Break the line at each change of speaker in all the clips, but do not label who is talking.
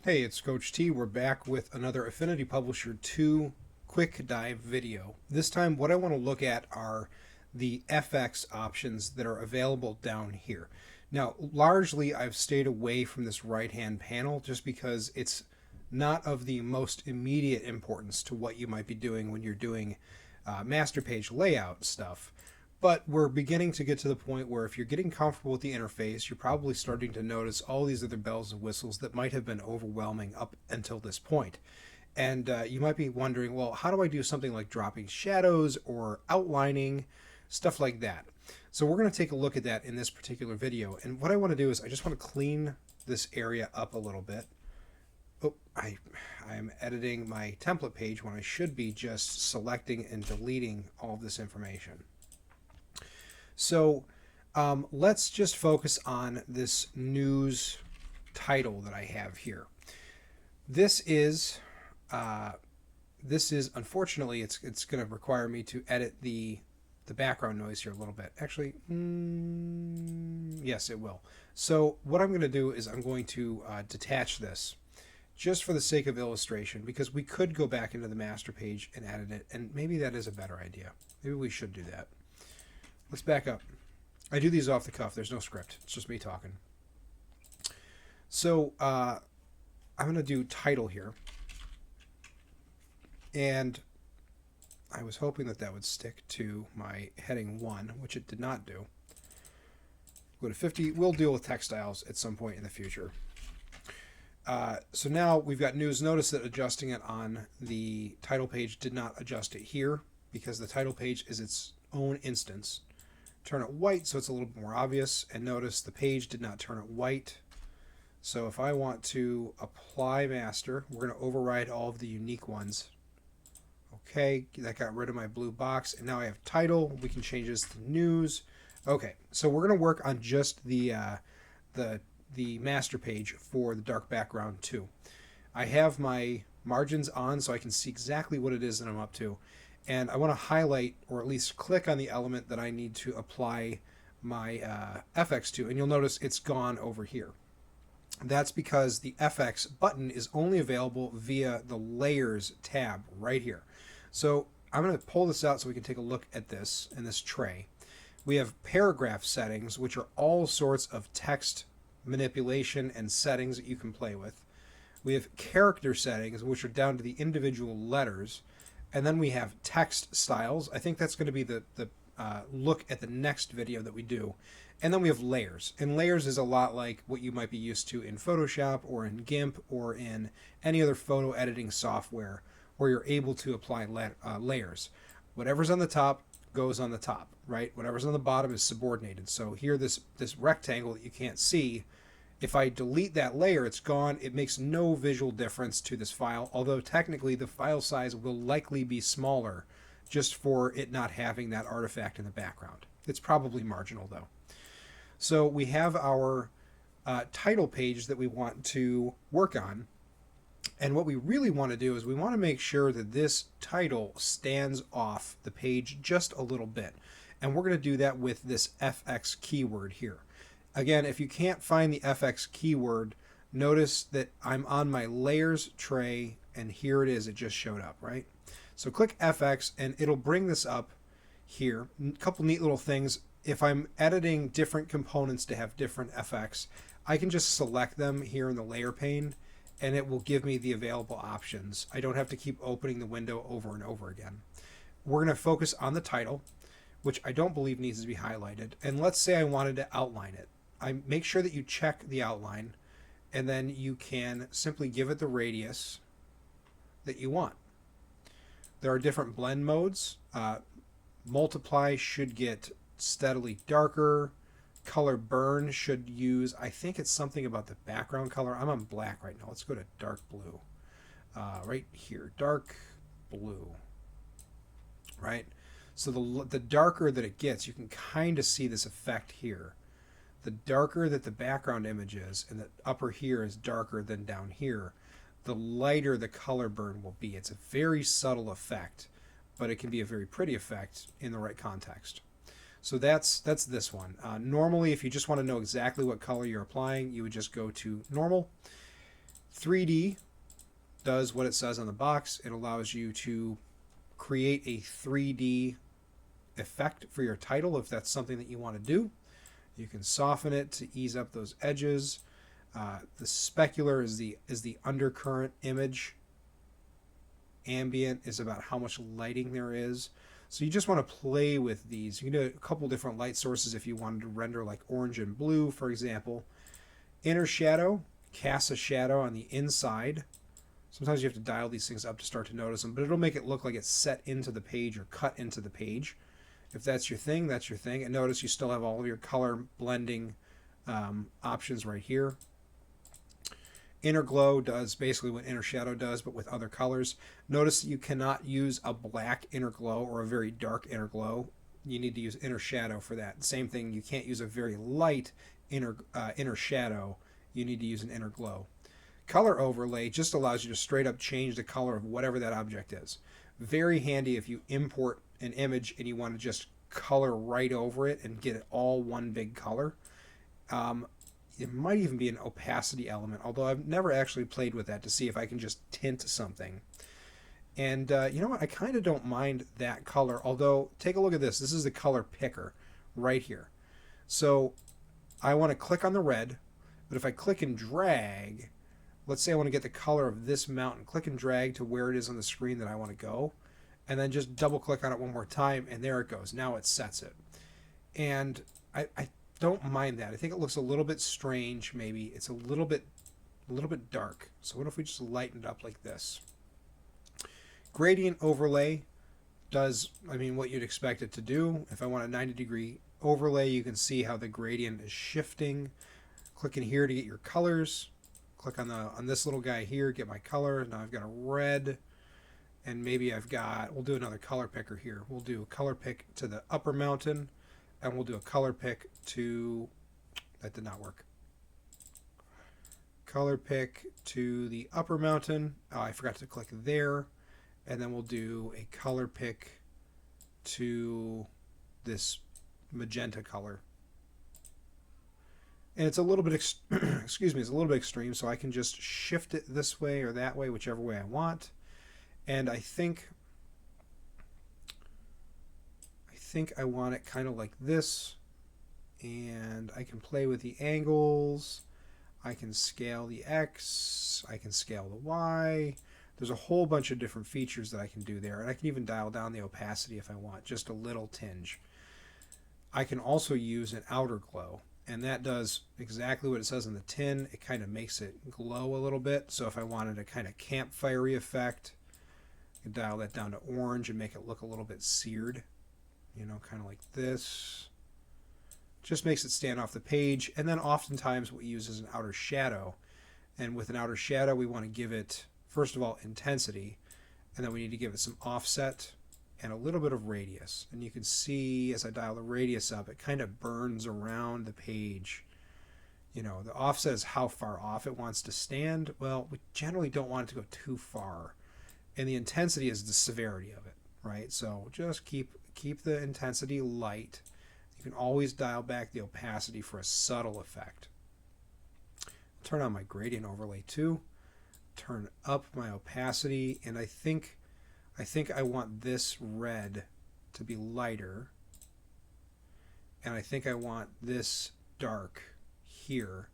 Hey, it's Coach T. We're back with another Affinity Publisher 2 quick dive video. This time what I want to look at are the FX options that are available down here. Now, largely I've stayed away from this right-hand panel just because it's not of the most immediate importance to what you might be doing when you're doing master page layout stuff. But we're beginning to get to the point where if you're getting comfortable with the interface, you're probably starting to notice all these other bells and whistles that might have been overwhelming up until this point. And you might be wondering, well, how do I do something like dropping shadows or outlining, stuff like that? So we're going to take a look at that in this particular video. And what I want to do is I just want to clean this area up a little bit. Oh, I'm editing my template page when I should be just selecting and deleting all of this information. So let's just focus on this news title that I have here. This is unfortunately it's going to require me to edit the background noise here a little bit. Actually, yes, it will. So what I'm going to do is I'm going to detach this just for the sake of illustration, because we could go back into the master page and edit it, and maybe that is a better idea. Maybe we should do that. Let's back up. I do these off the cuff. There's no script. It's just me talking. So I'm going to do title here. And I was hoping that that would stick to my heading 1, which it did not do. Go to 50. We'll deal with textiles at some point in the future. So now we've got news. Notice that adjusting it on the title page did not adjust it here because the title page is its own instance. Turn it white so it's a little bit more obvious, and notice the page did not turn it white. So if I want to apply master, we're going to override all of the unique ones. Okay, that got rid of my blue box, and now I have title. We can change this to news. Okay, so we're going to work on just the master page for the dark background too. I have my margins on so I can see exactly what it is that I'm up to. And I want to highlight, or at least click on the element that I need to apply my FX to. And you'll notice it's gone over here. That's because the FX button is only available via the Layers tab right here. So I'm going to pull this out so we can take a look at this in this tray. We have paragraph settings, which are all sorts of text manipulation and settings that you can play with. We have character settings, which are down to the individual letters. And then we have text styles. I think that's going to be the look at the next video that we do. And then we have layers. And layers is a lot like what you might be used to in Photoshop or in GIMP or in any other photo editing software where you're able to apply layers. Whatever's on the top goes on the top, right? Whatever's on the bottom is subordinated. So here, this rectangle that you can't see, if I delete that layer, it's gone. It makes no visual difference to this file, although technically the file size will likely be smaller just for it not having that artifact in the background. It's probably marginal though. So we have our title page that we want to work on. And what we really want to do is we want to make sure that this title stands off the page just a little bit. And we're going to do that with this FX keyword here. Again, if you can't find the FX keyword, notice that I'm on my layers tray, and here it is. It just showed up, right? So click FX, and it'll bring this up here. A couple neat little things. If I'm editing different components to have different FX, I can just select them here in the layer pane, and it will give me the available options. I don't have to keep opening the window over and over again. We're going to focus on the title, which I don't believe needs to be highlighted. And let's say I wanted to outline it. I make sure that you check the outline, and then you can simply give it the radius that you want. There are different blend modes. Multiply should get steadily darker. Color burn should use, I think it's something about the background color. I'm on black right now. Let's go to dark blue. Right here, dark blue. Right? So the darker that it gets, you can kind of see this effect here. The darker that the background image is, and the upper here is darker than down here, the lighter the color burn will be. It's a very subtle effect, but it can be a very pretty effect in the right context. So that's this one. Normally, if you just want to know exactly what color you're applying, you would just go to normal. 3D does what it says on the box. It allows you to create a 3D effect for your title if that's something that you want to do. You can soften it to ease up those edges. The specular is the undercurrent image. Ambient is about how much lighting there is. So you just want to play with these. You can do a couple different light sources if you wanted to render like orange and blue, for example. Inner shadow casts a shadow on the inside. Sometimes you have to dial these things up to start to notice them, but it'll make it look like it's set into the page or cut into the page. If that's your thing, that's your thing. And notice you still have all of your color blending options right here. Inner glow does basically what inner shadow does, but with other colors. Notice that you cannot use a black inner glow or a very dark inner glow. You need to use inner shadow for that. Same thing, you can't use a very light inner shadow. You need to use an inner glow. Color overlay just allows you to straight up change the color of whatever that object is. Very handy if you import an image and you want to just color right over it and get it all one big color. It might even be an opacity element, although I've never actually played with that to see if I can just tint something. And you know what? I kind of don't mind that color, although take a look at this. This is the color picker right here. So I want to click on the red, but if I click and drag, let's say I want to get the color of this mountain, click and drag to where it is on the screen that I want to go, and then just double click on it one more time, and there it goes. Now it sets it. And I don't mind that. I think it looks a little bit strange, maybe. It's a little bit dark. So what if we just lighten it up like this? Gradient overlay does, what you'd expect it to do. If I want a 90-degree overlay, you can see how the gradient is shifting. Click in here to get your colors. Click on this little guy here, get my color. Now I've got a red, and maybe we'll do another color picker here. We'll do a color pick to the upper mountain, and we'll do a color pick to, that did not work. Color pick to the upper mountain. Oh, I forgot to click there. And then we'll do a color pick to this magenta color. And it's a little bit, excuse me, it's a little bit extreme, so I can just shift it this way or that way, whichever way I want. And I think I want it kind of like this. And I can play with the angles. I can scale the X. I can scale the Y. There's a whole bunch of different features that I can do there. And I can even dial down the opacity if I want, just a little tinge. I can also use an outer glow. And that does exactly what it says in the tin. It kind of makes it glow a little bit. So if I wanted a kind of campfire-y effect, I can dial that down to orange and make it look a little bit seared. Kind of like this. Just makes it stand off the page. And then oftentimes what we use is an outer shadow. And with an outer shadow, we want to give it, first of all, intensity. And then we need to give it some offset and a little bit of radius. And you can see as I dial the radius up, it kind of burns around the page. The offset is how far off it wants to stand. Well, we generally don't want it to go too far. And the intensity is the severity of it, right? So just keep the intensity light. You can always dial back the opacity for a subtle effect. Turn on my gradient overlay too. Turn up my opacity, and I think I want this red to be lighter, and I think I want this dark here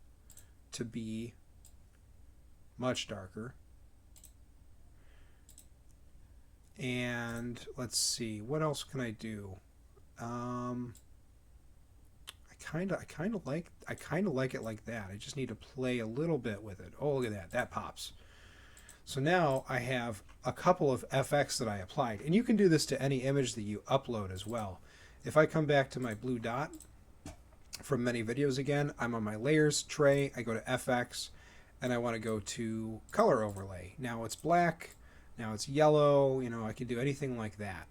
to be much darker. And let's see, what else can I do? I kind of like it like that. I just need to play a little bit with it. Oh, look at that. That pops. So now I have a couple of FX that I applied. And you can do this to any image that you upload as well. If I come back to my blue dot from many videos again, I'm on my layers tray. I go to FX and I want to go to color overlay. Now it's black. Now it's yellow. I can do anything like that.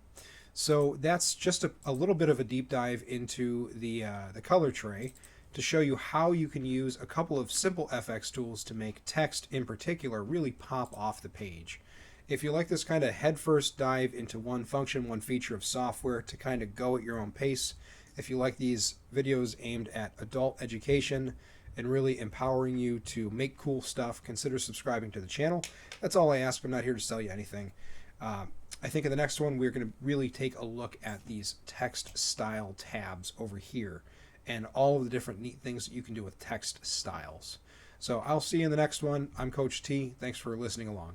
So that's just a little bit of a deep dive into the color tray to show you how you can use a couple of simple FX tools to make text in particular really pop off the page. If you like this kind of headfirst dive into one function, one feature of software to kind of go at your own pace, if you like these videos aimed at adult education and really empowering you to make cool stuff, consider subscribing to the channel. That's all I ask. I'm not here to sell you anything. I think in the next one, we're going to really take a look at these text style tabs over here and all of the different neat things that you can do with text styles. So I'll see you in the next one. I'm Coach T. Thanks for listening along.